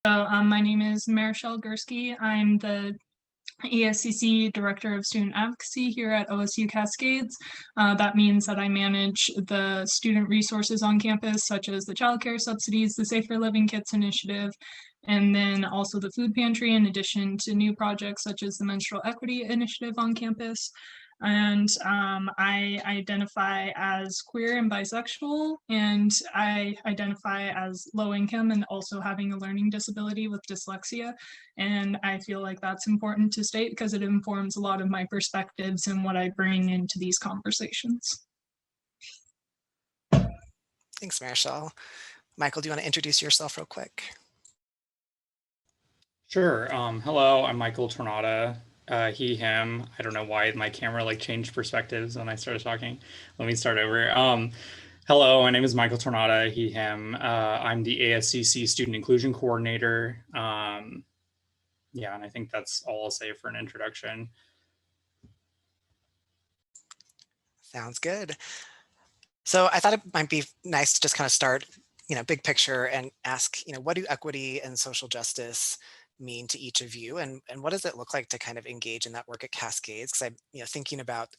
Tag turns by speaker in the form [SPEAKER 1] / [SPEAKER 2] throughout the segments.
[SPEAKER 1] My name is Marichelle Gurski. I'm the ESCC Director of Student Advocacy here at OSU-Cascades. That means that I manage the student resources on campus, such as the childcare subsidies, the Safer Living Kits initiative, and then also the food pantry, in addition to new projects such as the Menstrual Equity initiative on campus. And I identify as queer and bisexual, and I identify as low income and also having a learning disability with dyslexia. And I feel like that's important to state because it informs a lot of my perspectives and what I bring into these conversations.
[SPEAKER 2] Thanks, Marichelle. Michael, do you want to introduce yourself real quick?
[SPEAKER 3] Sure. Hello, I'm Michael Tornatta. He, him. I don't know why my camera changed perspectives when I started talking. Let me start over. Hello, my name is Michael Tornatta. He, him. I'm the ASCC Student Inclusion Coordinator. Yeah, and I think that's all I'll say for an introduction.
[SPEAKER 2] Sounds good. So I thought it might be nice to just kind of start, big picture and ask, what do equity and social justice mean to each of you, and what does it look like to kind of engage in that work at Cascades? Because I'm, thinking about,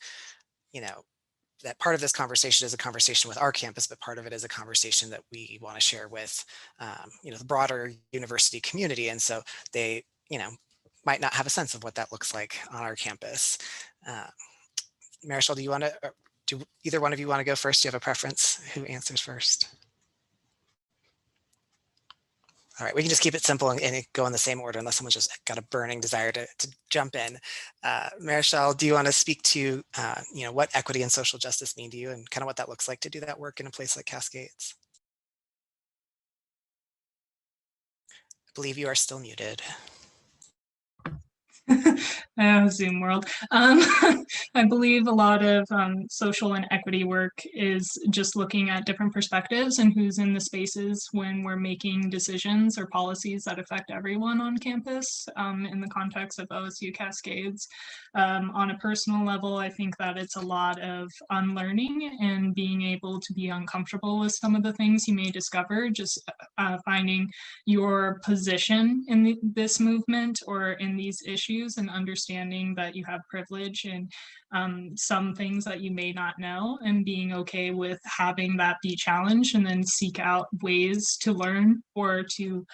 [SPEAKER 2] that part of this conversation is a conversation with our campus, but part of it is a conversation that we want to share with, the broader university community, and so they, might not have a sense of what that looks like on our campus. Marichelle, do you want to? Do either one of you want to go first? Do you have a preference? Who answers first? All right, we can just keep it simple and go in the same order unless someone's just got a burning desire to jump in. Marichelle, do you want to speak to what equity and social justice mean to you and kind of what that looks like to do that work in a place like Cascades? I believe you are still muted.
[SPEAKER 1] Zoom world. I believe a lot of social and equity work is just looking at different perspectives and who's in the spaces when we're making decisions or policies that affect everyone on campus in the context of OSU Cascades. On a personal level, I think that it's a lot of unlearning and being able to be uncomfortable with some of the things you may discover, just finding your position in this movement or in these issues, and understanding that you have privilege and some things that you may not know, and being okay with having that be challenged, and then seek out ways to learn or to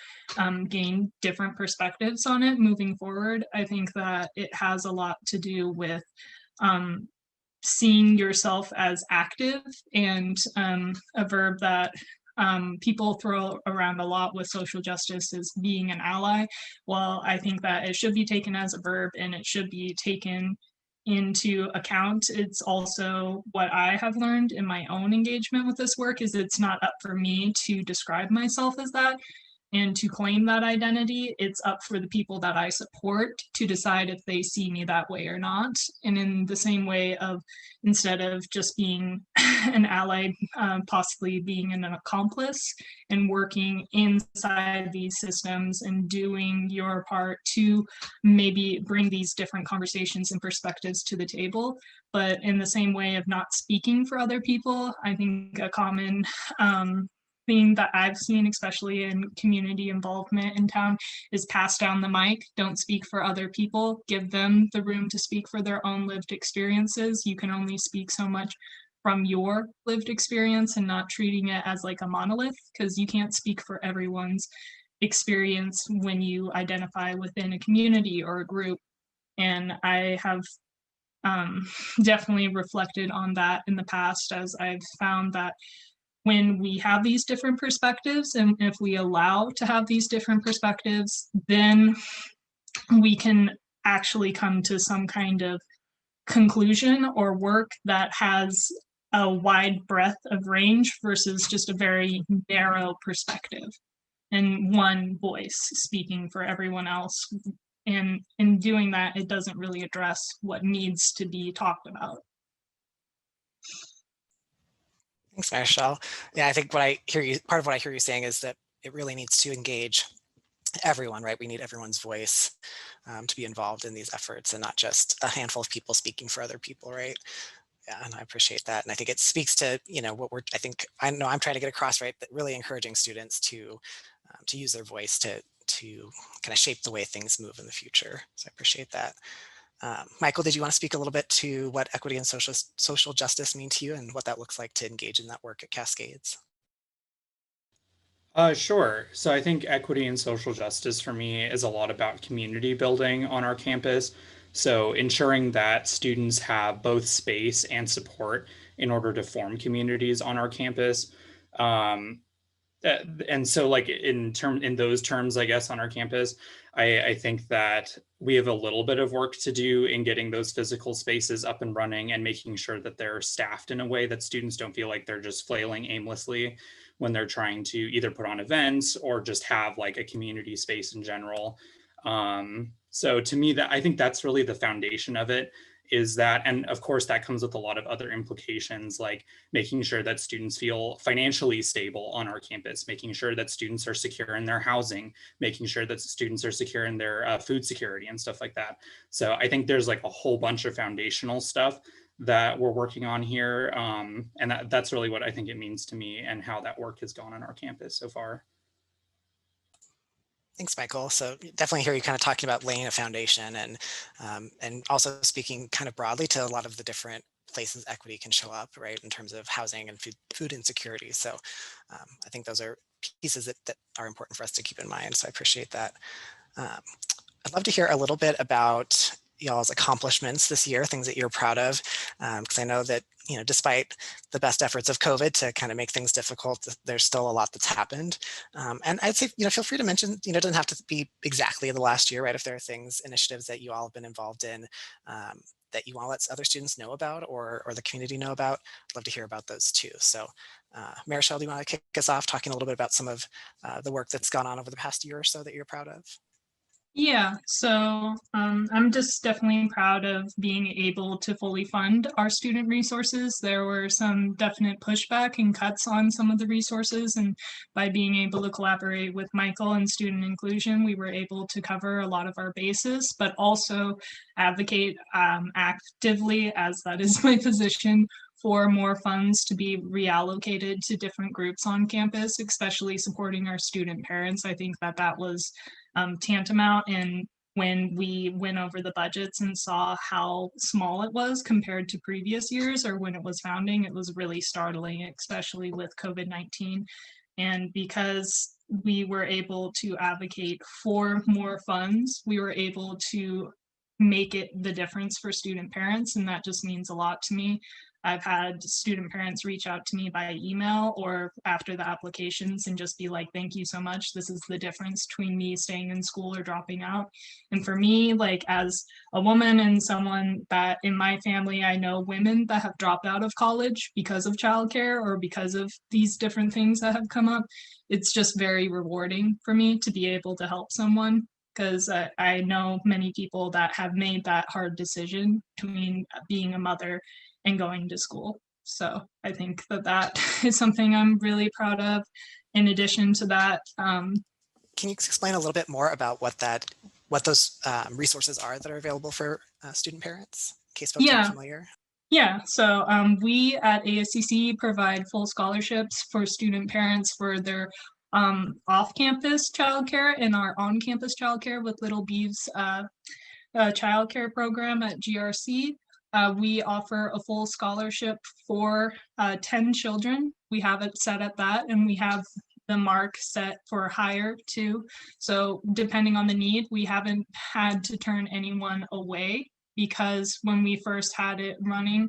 [SPEAKER 1] gain different perspectives on it moving forward. I think that it has a lot to do with seeing yourself as active, and a verb that people throw around a lot with social justice is being an ally. Well, I think that it should be taken as a verb and it should be taken into account. It's also what I have learned in my own engagement with this work is it's not up for me to describe myself as that and to claim that identity. It's up for the people that I support to decide if they see me that way or not. And in the same way of, instead of just being an ally, possibly being an accomplice and working inside these systems and doing your part to maybe bring these different conversations and perspectives to the table. But in the same way of not speaking for other people, I think a common thing that I've seen, especially in community involvement in town, is pass down the mic. Don't speak for other people. Give them the room to speak for their own lived experiences. You can only speak so much from your lived experience, and not treating it as like a monolith, because you can't speak for everyone's experience when you identify within a community or a group. And I have definitely reflected on that in the past, as I've found that when we have these different perspectives, and if we allow to have these different perspectives, then we can actually come to some kind of conclusion or work that has a wide breadth of range versus just a very narrow perspective and one voice speaking for everyone else. And in doing that, it doesn't really address what needs to be talked about.
[SPEAKER 2] Thanks, Marichelle. Yeah, I think part of what I hear you saying is that it really needs to engage everyone, right? We need everyone's voice to be involved in these efforts, and not just a handful of people speaking for other people, right? Yeah, and I appreciate that. And I think it speaks to, what I know I'm trying to get across, right? That really encouraging students to use their voice to to kind of shape the way things move in the future. So I appreciate that. Michael, did you want to speak a little bit to what equity and social justice mean to you and what that looks like to engage in that work at Cascades?
[SPEAKER 3] Sure. So I think equity and social justice for me is a lot about community building on our campus. So ensuring that students have both space and support in order to form communities on our campus. Um, and so like in those terms, I guess, on our campus, I think that we have a little bit of work to do in getting those physical spaces up and running and making sure that they're staffed in a way that students don't feel like they're just flailing aimlessly when they're trying to either put on events or just have like a community space in general. So to me, that I think that's really the foundation of it, is that, and of course that comes with a lot of other implications, like making sure that students feel financially stable on our campus, making sure that students are secure in their housing, making sure that students are secure in their food security and stuff like that. So I think there's like a whole bunch of foundational stuff that we're working on here. And that's really what I think it means to me and how that work has gone on our campus so far.
[SPEAKER 2] Thanks, Michael. So definitely hear you kind of talking about laying a foundation and also speaking kind of broadly to a lot of the different places equity can show up, right, in terms of housing and food insecurity. So I think those are pieces that are important for us to keep in mind. So I appreciate that. I'd love to hear a little bit about y'all's accomplishments this year, things that you're proud of, because I know that, you know, despite the best efforts of COVID to kind of make things difficult, there's still a lot that's happened. And I'd say, you know, feel free to mention, you know, it doesn't have to be exactly the last year, right? If there are things, initiatives that you all have been involved in that you want to let other students know about or the community know about, I'd love to hear about those too. So Marichelle, do you want to kick us off talking a little bit about some of the work that's gone on over the past year or so that you're proud of?
[SPEAKER 1] Yeah, so I'm just definitely proud of being able to fully fund our student resources. There were some definite pushback and cuts on some of the resources, and by being able to collaborate with Michael and student inclusion, we were able to cover a lot of our bases, but also advocate actively, as that is my position, for more funds to be reallocated to different groups on campus, especially supporting our student parents. I think that that was tantamount. And when we went over the budgets and saw how small it was compared to previous years or when it was founding, it was really startling, especially with COVID-19. And because we were able to advocate for more funds, we were able to make it the difference for student parents, and that just means a lot to me. I've had student parents reach out to me by email or after the applications and just be like, thank you so much. This is the difference between me staying in school or dropping out. And for me, like as a woman and someone that in my family, I know women that have dropped out of college because of childcare or because of these different things that have come up. It's just very rewarding for me to be able to help someone, because I know many people that have made that hard decision between being a mother and going to school. So I think that that is something I'm really proud of. In addition to that,
[SPEAKER 2] can you explain a little bit more about what those resources are that are available for student parents, in case folks aren't familiar?
[SPEAKER 1] Yeah, so we at ASCC provide full scholarships for student parents for their off-campus childcare and our on-campus childcare with Little Beeves childcare program at GRC. We offer a full scholarship for 10 children. We have it set at that, and we have the mark set for higher too. So depending on the need, we haven't had to turn anyone away, because when we first had it running,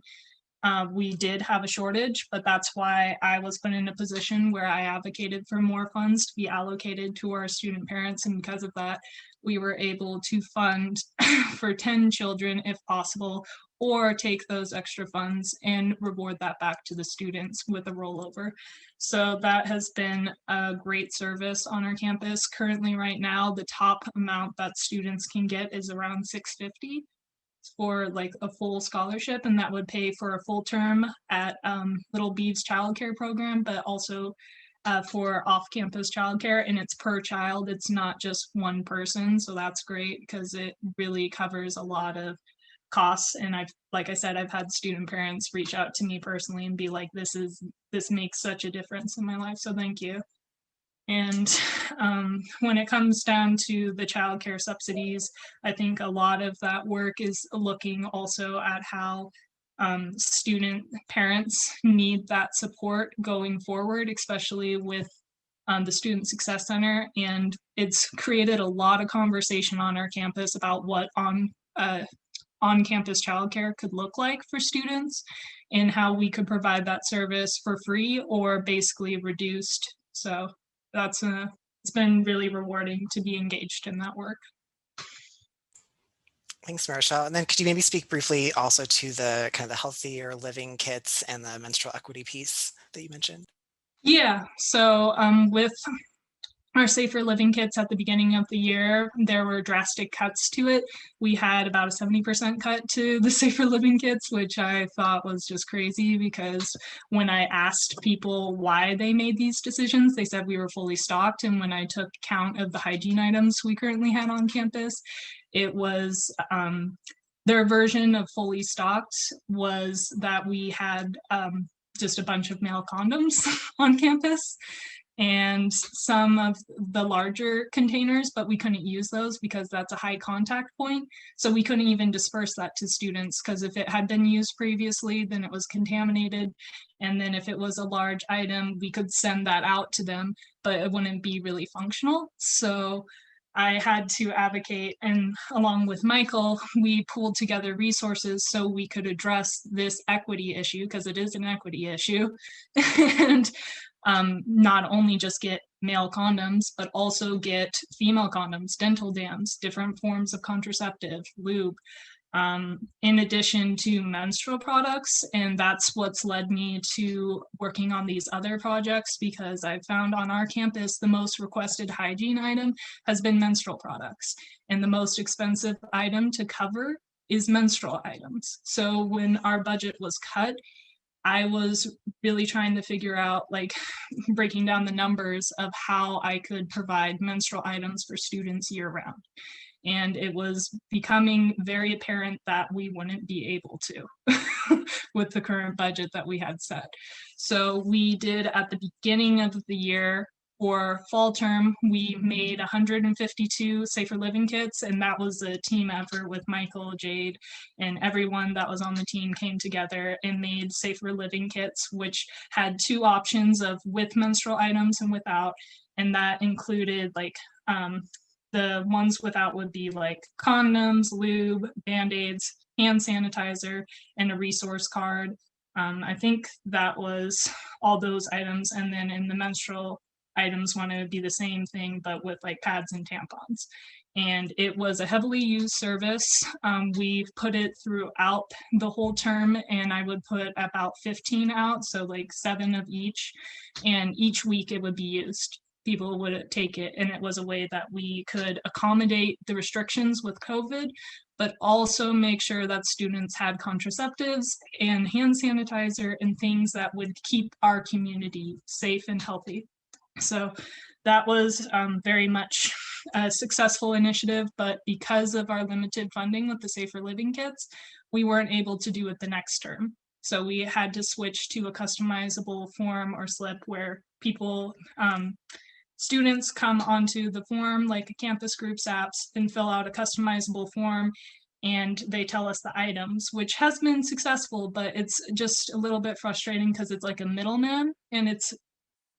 [SPEAKER 1] we did have a shortage, but that's why I was put in a position where I advocated for more funds to be allocated to our student parents. And because of that, we were able to fund for 10 children if possible, or take those extra funds and reward that back to the students with a rollover. So that has been a great service on our campus. Currently right now, the top amount that students can get is around $650 for like a full scholarship, and that would pay for a full term at Little Beeves childcare program, but also for off-campus childcare, and it's per child. It's not just one person, so that's great because it really covers a lot of costs. And like I said, I've had student parents reach out to me personally and be like, this makes such a difference in my life. So thank you. And when it comes down to the childcare subsidies, I think a lot of that work is looking also at how student parents need that support going forward, especially with the Student Success Center. And it's created a lot of conversation on our campus about what on-campus childcare could look like for students and how we could provide that service for free or basically reduced. So it's been really rewarding to be engaged in that work.
[SPEAKER 2] Thanks, Marichelle. And then could you maybe speak briefly also to the kind of the healthier living kits and the menstrual equity piece that you mentioned?
[SPEAKER 1] Yeah, so with our Safer Living kits at the beginning of the year, there were drastic cuts to it. We had about a 70% cut to the Safer Living kits, which I thought was just crazy because when I asked people why they made these decisions, they said we were fully stocked. And when I took count of the hygiene items we currently had on campus, it was their version of fully stocked was that we had just a bunch of male condoms on campus and some of the larger containers, but we couldn't use those because that's a high contact point. So we couldn't even disperse that to students because if it had been used previously, then it was contaminated. And then if it was a large item, we could send that out to them, but it wouldn't be really functional. So I had to advocate, and along with Michael, we pulled together resources so we could address this equity issue, because it is an equity issue, and not only just get male condoms, but also get female condoms, dental dams, different forms of contraceptive, lube, in addition to menstrual products. And that's what's led me to working on these other projects, because I found on our campus, the most requested hygiene item has been menstrual products. And the most expensive item to cover is menstrual items. So when our budget was cut, I was really trying to figure out, like, breaking down the numbers of how I could provide menstrual items for students year round. And it was becoming very apparent that we wouldn't be able to with the current budget that we had set. So we did, at the beginning of the year, for fall term, we made 152 Safer Living kits, and that was a team effort with Michael, Jade, and everyone that was on the team came together and made Safer Living kits, which had two options of with menstrual items and without, and that included like the ones without would be like condoms, lube, Band-Aids, hand sanitizer, and a resource card. I think that was all those items, and then in the menstrual items wanted to be the same thing, but with like pads and tampons. And it was a heavily used service. We put it throughout the whole term, and I would put about 15 out, so like 7 of each. And each week it would be used. People would take it, and it was a way that we could accommodate the restrictions with COVID, but also make sure that students had contraceptives and hand sanitizer and things that would keep our community safe and healthy. So that was very much a successful initiative, but because of our limited funding with the Safer Living kits, we weren't able to do it the next term. So we had to switch to a customizable form or slip where people, students come onto the form, like a Campus Groups apps, and fill out a customizable form, and they tell us the items, which has been successful, but it's just a little bit frustrating because it's like a middleman, and it's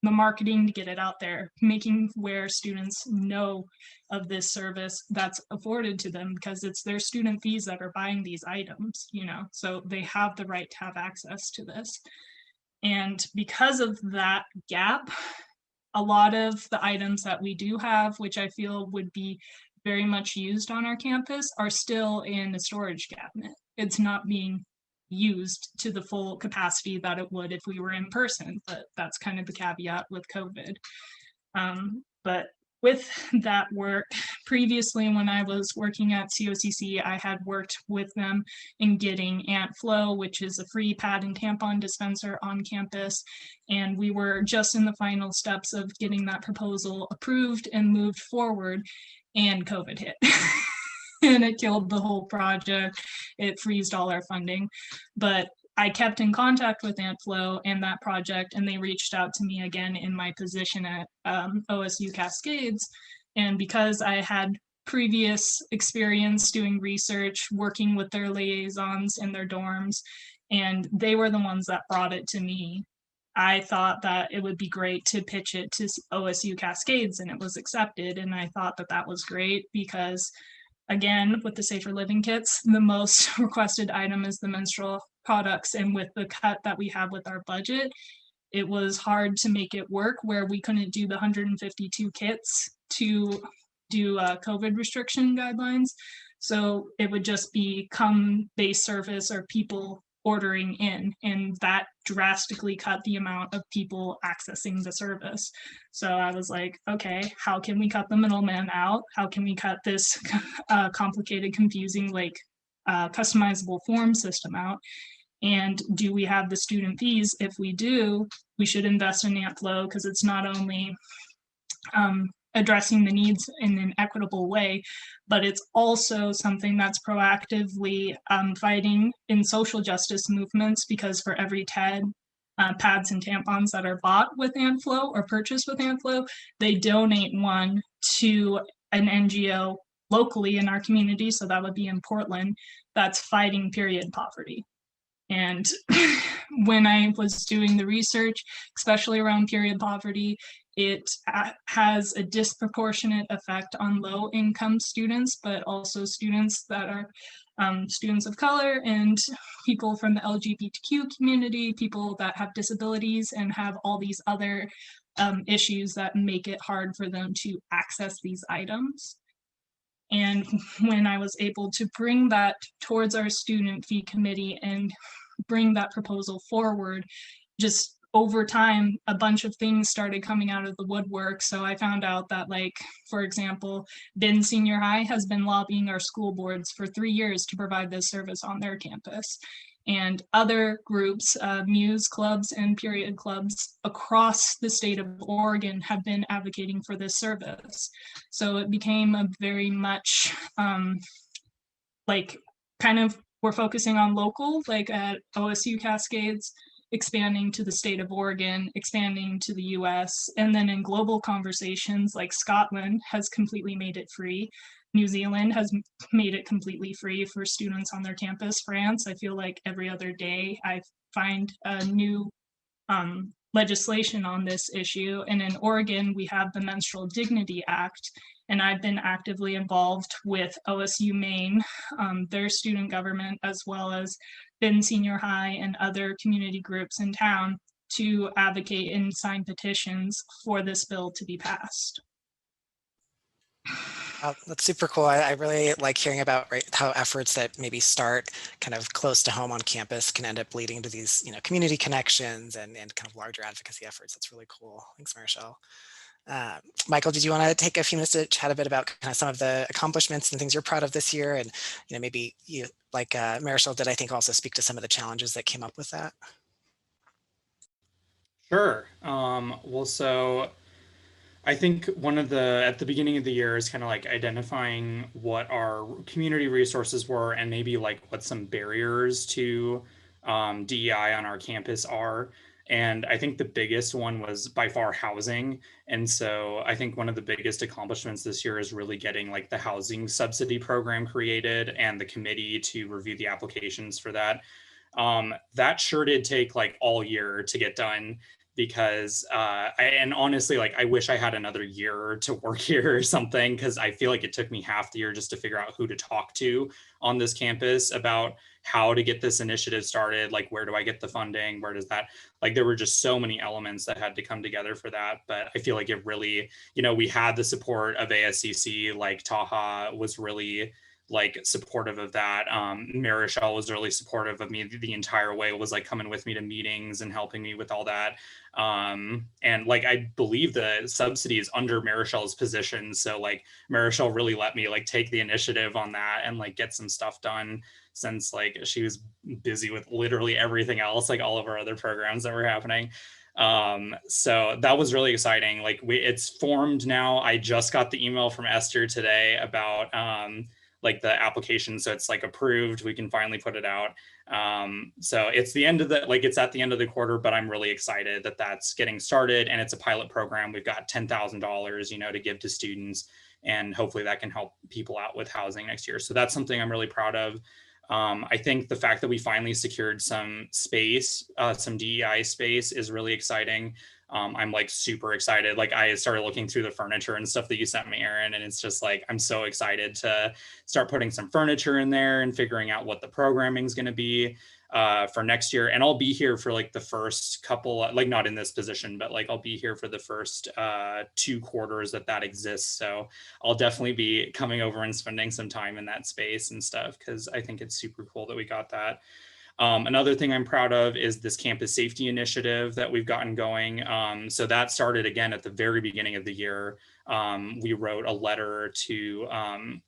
[SPEAKER 1] the marketing to get it out there, making where students know of this service that's afforded to them, because it's their student fees that are buying these items, you know, so they have the right to have access to this. And because of that gap, a lot of the items that we do have, which I feel would be very much used on our campus, are still in a storage cabinet. It's not being used to the full capacity that it would if we were in person, but that's kind of the caveat with COVID. But with that work, previously when I was working at COCC, I had worked with them in getting Ant Flow, which is a free pad and tampon dispenser on campus. And we were just in the final steps of getting that proposal approved and moved forward, and COVID hit. And it killed the whole project. It freezed all our funding. But I kept in contact with AntFlow and that project, and they reached out to me again in my position at OSU-Cascades. And because I had previous experience doing research, working with their liaisons in their dorms, and they were the ones that brought it to me, I thought that it would be great to pitch it to OSU-Cascades, and it was accepted. And I thought that that was great because, again, with the Safer Living kits, the most requested item is the menstrual products. And with the cut that we have with our budget, it was hard to make it work where we couldn't do the 152 kits to do COVID restriction guidelines. So it would just be come base service or people ordering in, and that drastically cut the amount of people accessing the service. So I was like, okay, how can we cut the middleman out? How can we cut this complicated, confusing, like customizable form system out? And do we have the student fees? If we do, we should invest in AntFlow, because it's not only addressing the needs in an equitable way, but it's also something that's proactively fighting in social justice movements, because for every 10 pads and tampons that are bought with AntFlow or purchased with AntFlow, they donate one to an NGO locally in our community. So that would be in Portland, that's fighting period poverty. And when I was doing the research, especially around period poverty, it has a disproportionate effect on low-income students, but also students that are students of color and people from the LGBTQ community, people that have disabilities and have all these other issues that make it hard for them to access these items. And when I was able to bring that towards our student fee committee and bring that proposal forward, just over time, a bunch of things started coming out of the woodwork. So I found out that, like, for example, Benton Senior High has been lobbying our school boards for 3 years to provide this service on their campus. And other groups, Muse clubs and period clubs across the state of Oregon have been advocating for this service. So it became a very much like kind of, we're focusing on local, like at OSU Cascades, expanding to the state of Oregon, expanding to the US, and then in global conversations, like Scotland has completely made it free. New Zealand has made it completely free for students on their campus. France, I feel like every other day I find a new legislation on this issue. And in Oregon, we have the Menstrual Dignity Act, and I've been actively involved with OSU Maine, their student government, as well as Benton Senior High and other community groups in town to advocate and sign petitions for this bill to be passed.
[SPEAKER 2] That's super cool. I really like hearing about how efforts that maybe start kind of close to home on campus can end up leading to these, community connections and kind of larger advocacy efforts. That's really cool. Thanks, Marichelle. Michael, did you want to take a few minutes to chat a bit about kind of some of the accomplishments and things you're proud of this year? And, maybe you, like Marichelle did, I think, also speak to some of the challenges that came up with that.
[SPEAKER 3] Sure. Well, so I think at the beginning of the year is kind of like identifying what our community resources were and maybe like what some barriers to DEI on our campus are. And I think the biggest one was by far housing. And so I think one of the biggest accomplishments this year is really getting like the housing subsidy program created and the committee to review the applications for that. That sure did take like all year to get done, because and honestly, like, I wish I had another year to work here or something, because I feel like it took me half the year just to figure out who to talk to on this campus about how to get this initiative started. Like, where do I get the funding? Where does that, like, there were just so many elements that had to come together for that. But I feel like it really, we had the support of ASCC, like Taha was really like supportive of that. Marichelle was really supportive of me the entire way, was like coming with me to meetings and helping me with all that. And like, I believe the subsidies under Marichelle's position. So like Marichelle really let me like take the initiative on that and like get some stuff done, since like she was busy with literally everything else, like all of our other programs that were happening. So that was really exciting. Like it's formed now. I just got the email from Esther today about like the application. So it's like approved, we can finally put it out. So it's the end of the, like it's at the end of the quarter, but I'm really excited that that's getting started, and it's a pilot program. We've got $10,000, you know, to give to students, and hopefully that can help people out with housing next year. So that's something I'm really proud of. I think the fact that we finally secured some space, some DEI space, is really exciting. I'm like super excited. Like I started looking through the furniture and stuff that you sent me, Erin, and it's just like, I'm so excited to start putting some furniture in there and figuring out what the programming is going to be for next year. And I'll be here for like the first couple, like not in this position, but like I'll be here for the first 2 quarters that exists. So I'll definitely be coming over and spending some time in that space and stuff, because I think it's super cool that we got that. Another thing I'm proud of is this campus safety initiative that we've gotten going. So that started again at the very beginning of the year. We wrote a letter to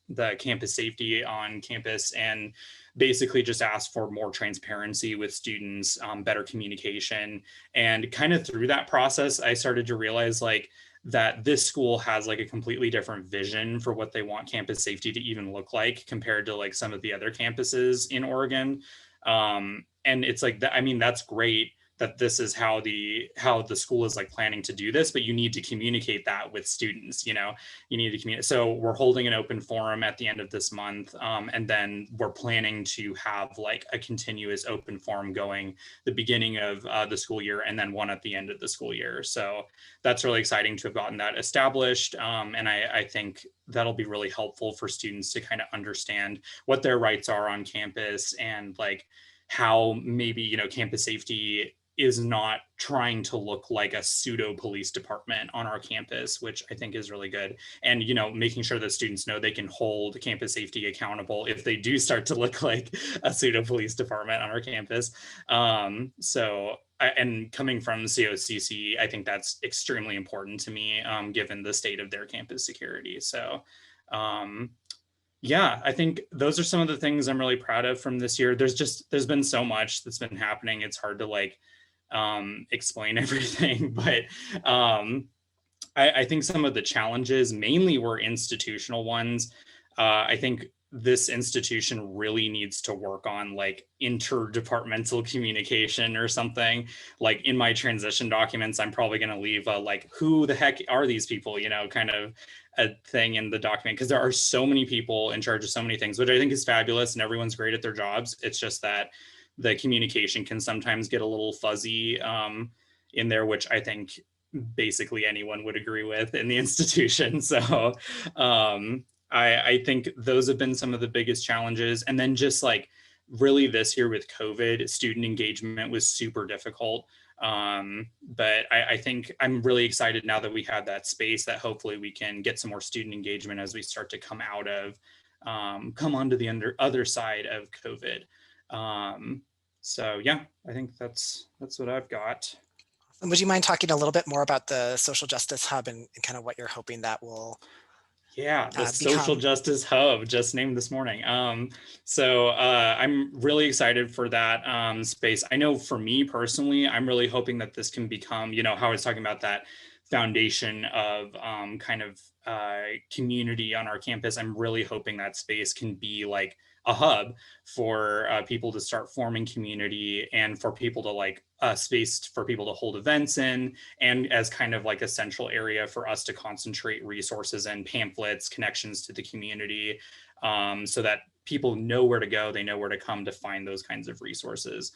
[SPEAKER 3] the campus safety on campus and basically just asked for more transparency with students, better communication. And kind of through that process, I started to realize like that this school has like a completely different vision for what they want campus safety to even look like compared to like some of the other campuses in Oregon. And it's like that, I mean, that's great that this is how the school is like planning to do this, but you need to communicate that with students, you know, you need to communicate. So we're holding an open forum at the end of this month. And then we're planning to have like a continuous open forum going the beginning of the school year, and then one at the end of the school year. So that's really exciting to have gotten that established. And I think that'll be really helpful for students to kind of understand what their rights are on campus, and like how maybe, you know, campus safety is not trying to look like a pseudo police department on our campus, which I think is really good. And, you know, making sure that students know they can hold campus safety accountable if they do start to look like a pseudo police department on our campus. And coming from COCC, I think that's extremely important to me, given the state of their campus security. So, yeah, I think those are some of the things I'm really proud of from this year. There's been so much that's been happening. It's hard to like explain everything, but I think some of the challenges mainly were institutional ones. I think this institution really needs to work on like interdepartmental communication or something. Like in my transition documents, I'm probably going to leave a like, who the heck are these people, you know, kind of a thing in the document, because there are so many people in charge of so many things, which I think is fabulous, and everyone's great at their jobs. It's just that the communication can sometimes get a little fuzzy in there, which I think basically anyone would agree with in the institution. So I think those have been some of the biggest challenges. And then just like really this year with COVID, student engagement was super difficult. But I think I'm really excited now that we have that space, that hopefully we can get some more student engagement as we start to come onto the other side of COVID. So yeah, I think that's what I've got.
[SPEAKER 2] And would you mind talking a little bit more about the Social Justice Hub and kind of what you're hoping that will
[SPEAKER 3] Yeah, the Social Justice Hub, just named this morning. So I'm really excited for that space. I know for me personally, I'm really hoping that this can become, you know, how I was talking about that foundation of kind of community on our campus. I'm really hoping that space can be like a hub for people to start forming community, and for people to like a space for people to hold events in, and as kind of like a central area for us to concentrate resources and pamphlets, connections to the community, so that people know where to go, they know where to come to find those kinds of resources.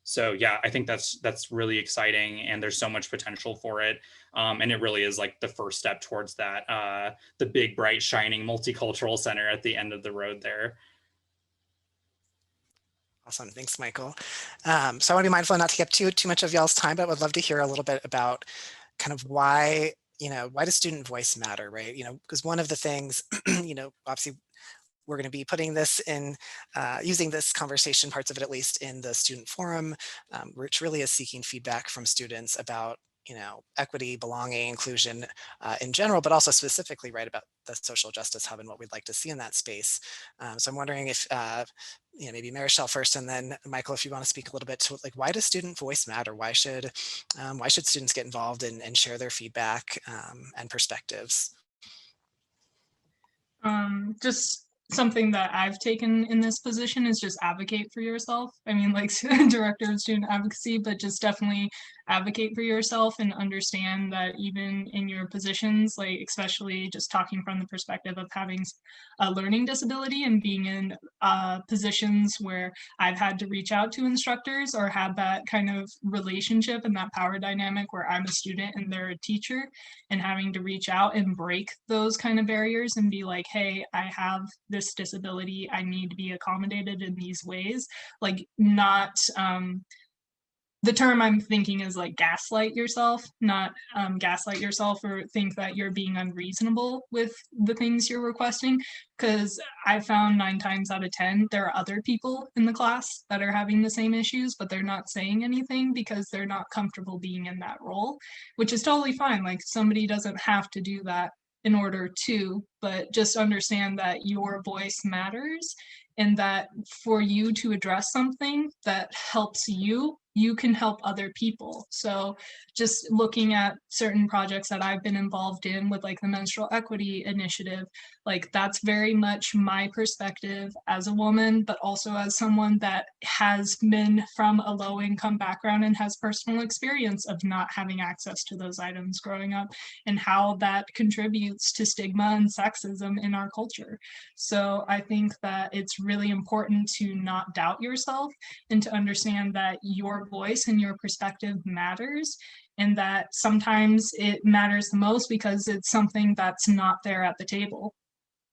[SPEAKER 3] So yeah, I think that's really exciting, and there's so much potential for it. And it really is like the first step towards that, the big, bright, shining multicultural center at the end of the road there.
[SPEAKER 2] Awesome. Thanks, Michael. So I want to be mindful not to get too much of y'all's time, but would love to hear a little bit about kind of why does student voice matter, right? You know, because one of the things, you know, obviously we're going to be putting this in, using this conversation, parts of it at least, in the student forum, which really is seeking feedback from students about, you know, equity, belonging, inclusion in general, but also specifically, right, about the Social Justice Hub and what we'd like to see in that space. So I'm wondering if, you know, maybe Marichelle first, and then Michael, if you want to speak a little bit to like, why does student voice matter? Why should students get involved and share their feedback and perspectives?
[SPEAKER 1] Just something that I've taken in this position is just advocate for yourself. I mean, like director of student advocacy, but just definitely advocate for yourself and understand that even in your positions, like especially just talking from the perspective of having a learning disability and being in positions where I've had to reach out to instructors or have that kind of relationship and that power dynamic where I'm a student and they're a teacher, and having to reach out and break those kind of barriers and be like, hey, I have this disability, I need to be accommodated in these ways. Like, not the term I'm thinking is like gaslight yourself, not gaslight yourself or think that you're being unreasonable with the things you're requesting. Because I found 9 times out of 10, there are other people in the class that are having the same issues, but they're not saying anything because they're not comfortable being in that role, which is totally fine. Like, somebody doesn't have to do that in order to, but just understand that your voice matters, and that for you to address something that helps you, you can help other people. So just looking at certain projects that I've been involved in with like the Menstrual Equity Initiative, like that's very much my perspective as a woman, but also as someone that has been from a low income background and has personal experience of not having access to those items growing up, and how that contributes to stigma and sexism in our culture. So I think that it's really important to not doubt yourself and to understand that your voice and your perspective matters, and that sometimes it matters the most because it's something that's not there at the table.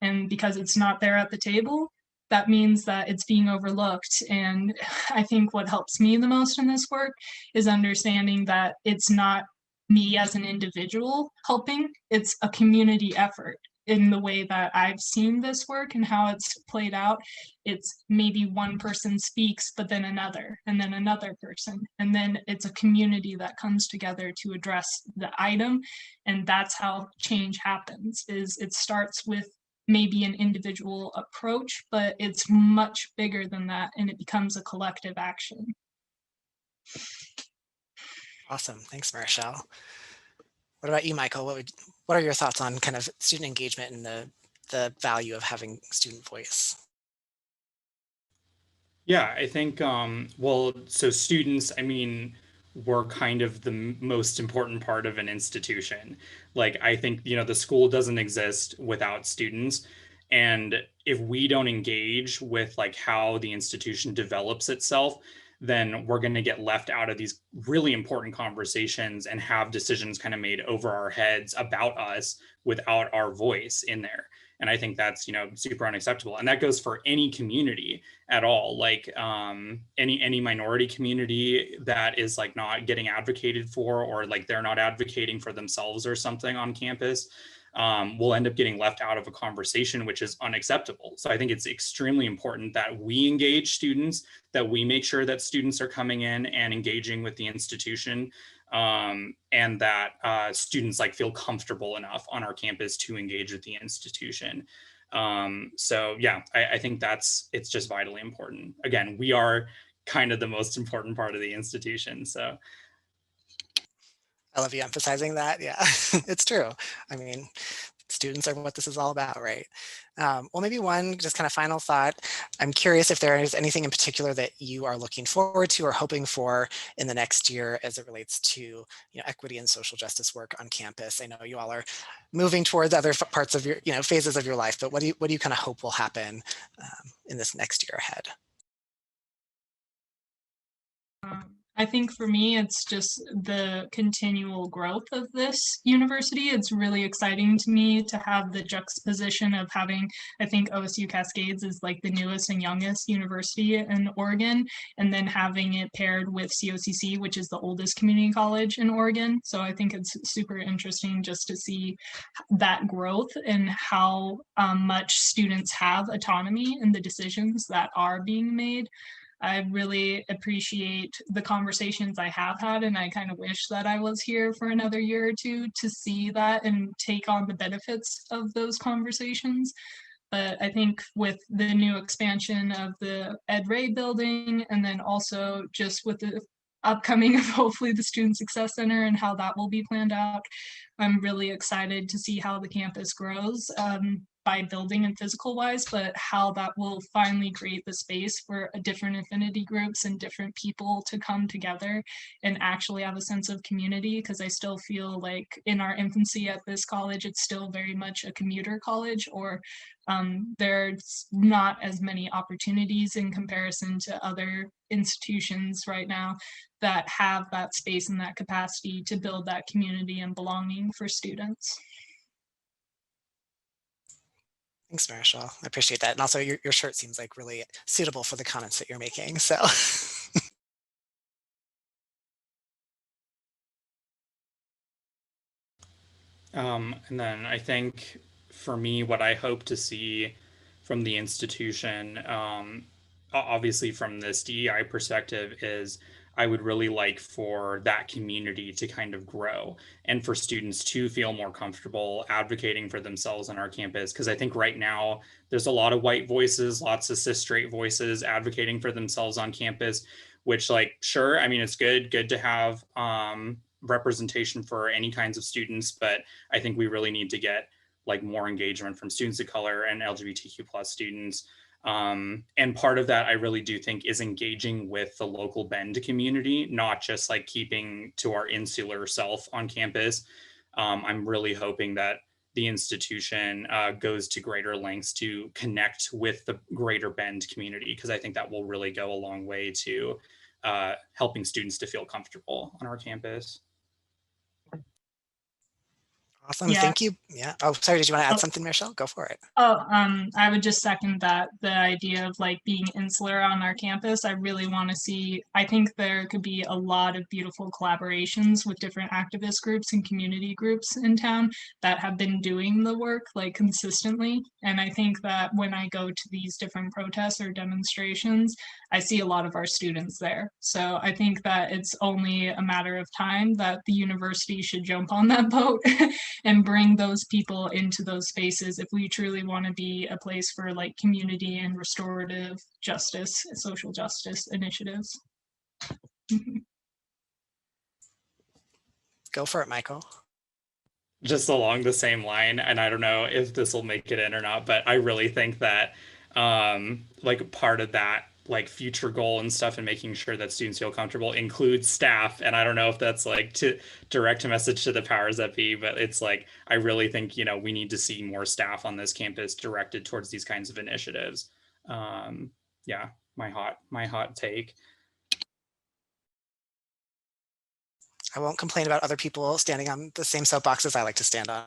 [SPEAKER 1] And because it's not there at the table, that means that it's being overlooked. And I think what helps me the most in this work is understanding that it's not me as an individual helping, it's a community effort. In the way that I've seen this work and how it's played out, it's maybe one person speaks, but then another, and then another person, and then it's a community that comes together to address the item. And that's how change happens, is it starts with maybe an individual approach, but it's much bigger than that, and it becomes a collective action.
[SPEAKER 2] Awesome. Thanks, Marichelle. What about you, Michael? What are your thoughts on kind of student engagement and the value of having student voice?
[SPEAKER 3] Yeah, I think, well, so students, I mean, we're kind of the most important part of an institution. Like, I think, the school doesn't exist without students. And if we don't engage with like how the institution develops itself, then we're going to get left out of these really important conversations and have decisions kind of made over our heads about us without our voice in there. And I think that's, super unacceptable. And that goes for any community at all, like any minority community that is like not getting advocated for, or like they're not advocating for themselves or something on campus, will end up getting left out of a conversation, which is unacceptable. So I think it's extremely important that we engage students, that we make sure that students are coming in and engaging with the institution, and that students like feel comfortable enough on our campus to engage with the institution. So yeah, I think it's just vitally important. Again, we are kind of the most important part of the institution. So
[SPEAKER 2] I love you emphasizing that. Yeah, it's true. I mean, students are what this is all about, right? Well, maybe one just kind of final thought. I'm curious if there is anything in particular that you are looking forward to or hoping for in the next year as it relates to equity and social justice work on campus. I know you all are moving towards other parts of your phases of your life, but what do you kind of hope will happen in this next year ahead?
[SPEAKER 1] I think for me, it's just the continual growth of this university. It's really exciting to me to have the juxtaposition of having, I think OSU-Cascades is like the newest and youngest university in Oregon, and then having it paired with COCC, which is the oldest community college in Oregon. So I think it's super interesting just to see that growth and how much students have autonomy in the decisions that are being made. I really appreciate the conversations I have had, and I kind of wish that I was here for another year or two to see that and take on the benefits of those conversations. But I think with the new expansion of the Ed Ray building, and then also just with the upcoming of hopefully the Student Success Center and how that will be planned out, I'm really excited to see how the campus grows. by building and physical wise, but how that will finally create the space for different affinity groups and different people to come together and actually have a sense of community. Because I still feel like in our infancy at this college, it's still very much a commuter college, or there's not as many opportunities in comparison to other institutions right now that have that space and that capacity to build that community and belonging for students.
[SPEAKER 2] Thanks, Marichelle. I appreciate that. And also your shirt seems like really suitable for the comments that you're making. So
[SPEAKER 3] and then I think for me, what I hope to see from the institution, obviously from this DEI perspective, is I would really like for that community to kind of grow and for students to feel more comfortable advocating for themselves on our campus. Because I think right now there's a lot of white voices, lots of cis straight voices advocating for themselves on campus, which, like, sure, I mean, it's good to have representation for any kinds of students, but I think we really need to get like more engagement from students of color and LGBTQ plus students. And part of that, I really do think, is engaging with the local Bend community, not just like keeping to our insular self on campus. I'm really hoping that the institution goes to greater lengths to connect with the greater Bend community, because I think that will really go a long way to helping students to feel comfortable on our campus.
[SPEAKER 2] awesome.
[SPEAKER 1] Yeah.
[SPEAKER 2] Thank you. Yeah. Oh, sorry. Did you want to add
[SPEAKER 1] Oh.
[SPEAKER 2] something, Marichelle? Go for it.
[SPEAKER 1] Oh, I would just second that, the idea of like being insular on our campus. I really want to see, I think there could be a lot of beautiful collaborations with different activist groups and community groups in town that have been doing the work like consistently. And I think that when I go to these different protests or demonstrations, I see a lot of our students there. So I think that it's only a matter of time that the university should jump on that boat and bring those people into those spaces if we truly want to be a place for like community and restorative justice, social justice initiatives.
[SPEAKER 2] Go for it, Michael.
[SPEAKER 3] Just along the same line, and I don't know if this will make it in or not, but I really think that like part of that like future goal and stuff and making sure that students feel comfortable includes staff. And I don't know if that's like to direct a message to the powers that be, but it's like I really think, you know, we need to see more staff on this campus directed towards these kinds of initiatives. Yeah, my hot take.
[SPEAKER 2] I won't complain about other people standing on the same soapboxes I like to stand on.